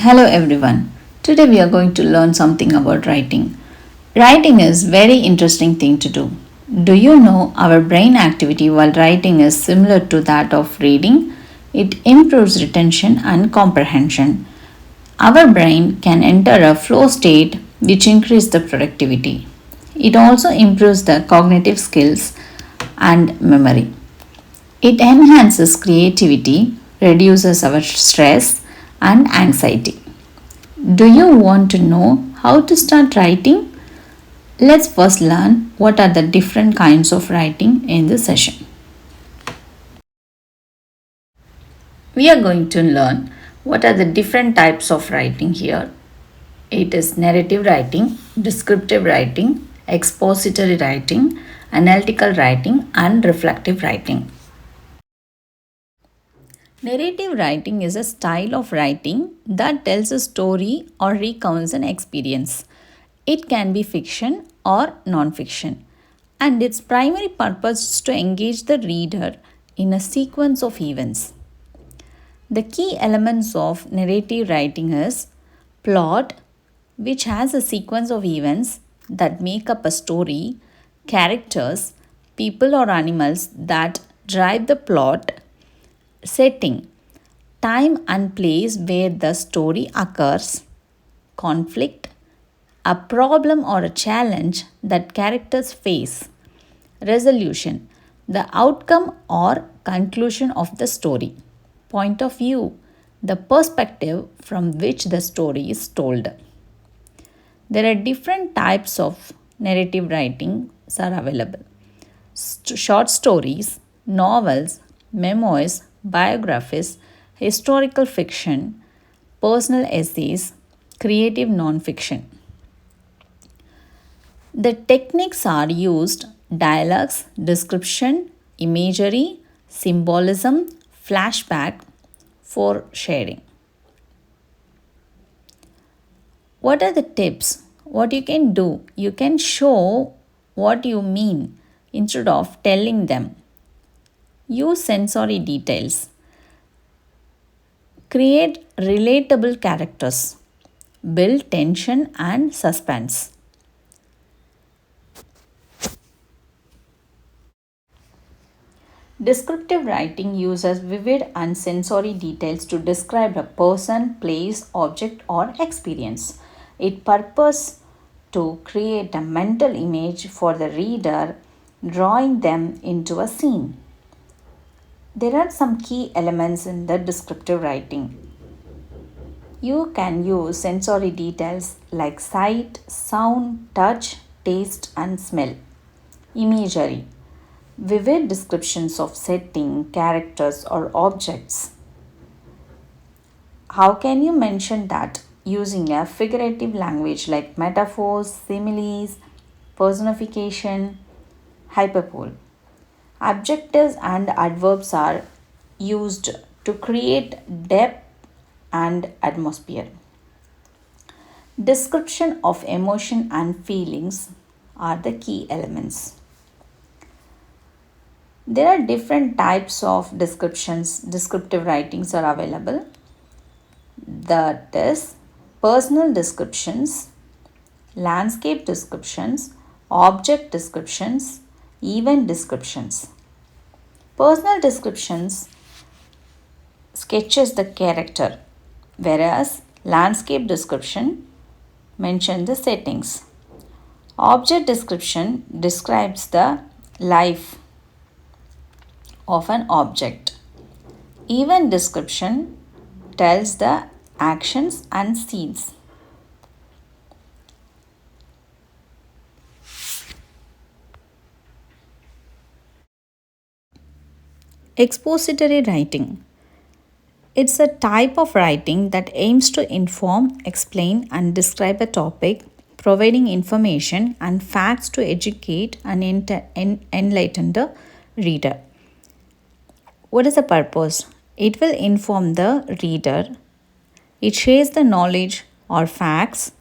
Hello everyone. Today we are going to learn something about writing. Writing is very interesting thing to do. Do you know our brain activity while writing is similar to that of reading? It improves retention and comprehension. Our brain can enter a flow state which increases the productivity. It also improves the cognitive skills and memory. It enhances creativity, reduces our stress and anxiety. Do you want to know how to start writing? Let's first learn what are the different kinds of writing in this session. We are going to learn what are the different types of writing here. It is narrative writing, descriptive writing, expository writing, analytical writing, and reflective writing. Narrative writing is a style of writing that tells a story or recounts an experience. It can be fiction or non fiction, and its primary purpose is to engage the reader in a sequence of events. The key elements of narrative writing is plot, which has a sequence of events that make up a story, characters, people or animals that drive the plot, setting, time and place where the story occurs, conflict, a problem or a challenge that characters face, resolution, the outcome or conclusion of the story, point of view, the perspective from which the story is told. There are different types of narrative writings are available. Short stories, novels, memoirs, biographies, historical fiction, personal essays, creative non-fiction. The techniques are used dialogues, description, imagery, symbolism, flashback for sharing. What are the tips? What you can do? You can show what you mean instead of telling them. Use sensory details. Create relatable characters. Build tension and suspense. Descriptive writing uses vivid and sensory details to describe a person, place, object, or experience. It purpose to create a mental image for the reader, drawing them into a scene. There are some key elements in the descriptive writing. You can use sensory details like sight, sound, touch, taste, and smell. Imagery, vivid descriptions of setting, characters, or objects. How can you mention that? Using a figurative language like metaphors, similes, personification, hyperbole. Adjectives and adverbs are used to create depth and atmosphere. Description of emotion and feelings are the key elements. There are different types of descriptions, descriptive writings are available. That is personal descriptions, landscape descriptions, object descriptions, event descriptions. Personal descriptions sketches the character, whereas landscape description mentions the settings. Object description describes the life of an object. Event description tells the actions and scenes. Expository writing. It's a type of writing that aims to inform, explain, and describe a topic, providing information and facts to educate and enlighten the reader. What is the purpose? It will inform the reader. It shares the knowledge or facts.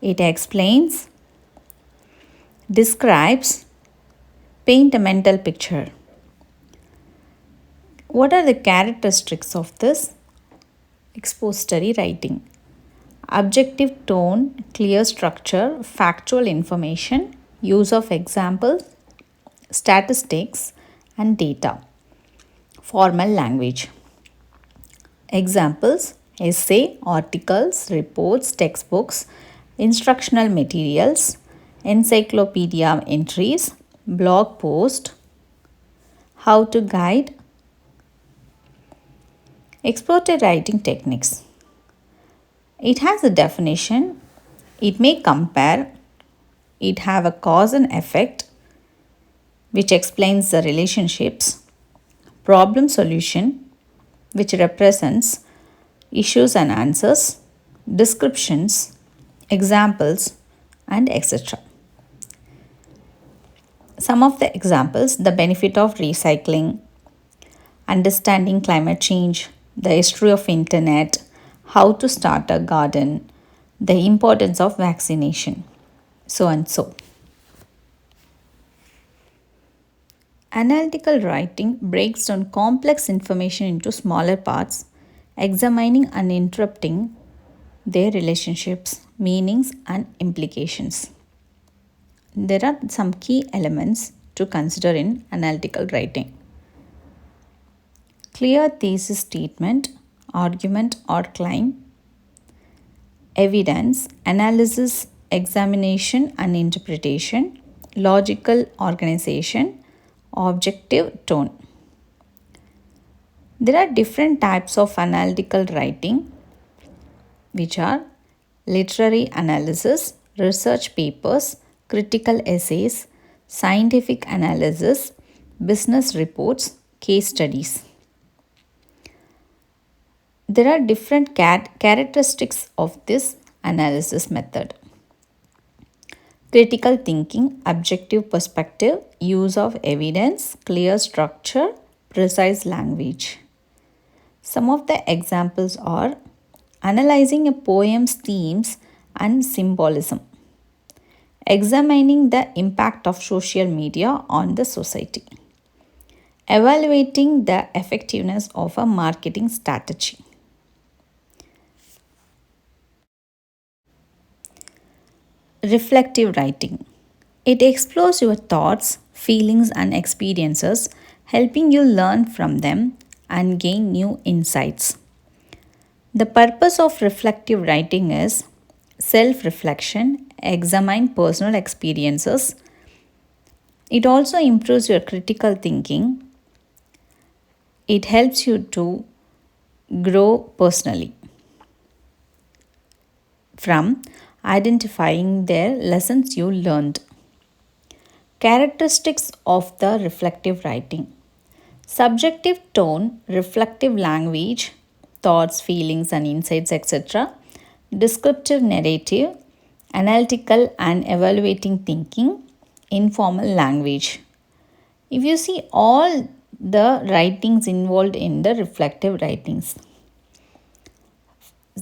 It explains, describes, paint a mental picture. What are the characteristics of this expository writing? Objective tone, clear structure, factual information, use of examples, statistics, and data. Formal language. Examples: essay, articles, reports, textbooks, instructional materials, encyclopedia entries, blog post, how to guide. Exploratory writing techniques. It has a definition, it may compare, it have a cause and effect which explains the relationships, problem solution which represents issues and answers, descriptions, examples, and etc. Some of the examples: the benefit of recycling, understanding climate change, the history of internet, how to start a garden, the importance of vaccination, so and so. Analytical writing breaks down complex information into smaller parts, examining and interpreting their relationships, meanings, and implications. There are some key elements to consider in analytical writing: clear thesis statement, argument or claim, evidence, analysis, examination and interpretation, logical organization, objective tone. There are different types of analytical writing, which are literary analysis, research papers, critical essays, scientific analysis, business reports, case studies. There are different characteristics of this analysis method: critical thinking, objective perspective, use of evidence, clear structure, precise language. Some of the examples are analyzing a poem's themes and symbolism, examining the impact of social media on the society, evaluating the effectiveness of a marketing strategy. Reflective writing. It explores your thoughts, feelings, and experiences, helping you learn from them and gain new insights. The purpose of reflective writing is self reflection, examine personal experiences. It also improves your critical thinking. It helps you to grow personally from identifying their lessons you learned. Characteristics of the reflective writing: subjective tone, reflective language, thoughts, feelings, and insights, etc. Descriptive narrative, analytical and evaluating thinking, informal language. If you see all the writings involved in the reflective writings,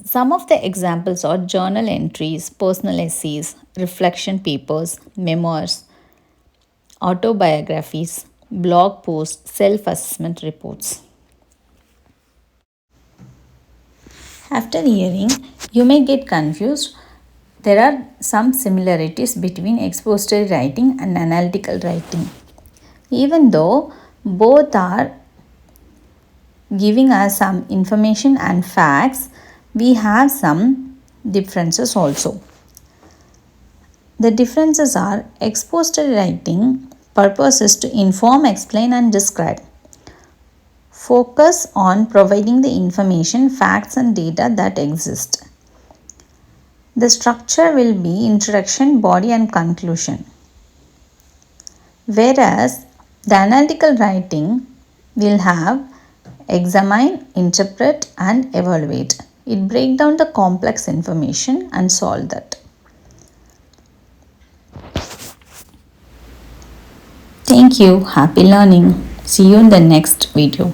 some of the examples are journal entries, personal essays, reflection papers, memoirs, autobiographies, blog posts, self assessment reports. After hearing, you may get confused. There are some similarities between expository writing and analytical writing. Even though both are giving us some information and facts, we have some differences also. The differences are: expository writing purpose is to inform, explain, and describe. Focus on providing the information, facts, and data that exist. The structure will be introduction, body, and conclusion. Whereas the analytical writing will have examine, interpret, and evaluate. It breaks down the complex information and solve that. Thank you. Happy learning. See you in the next video.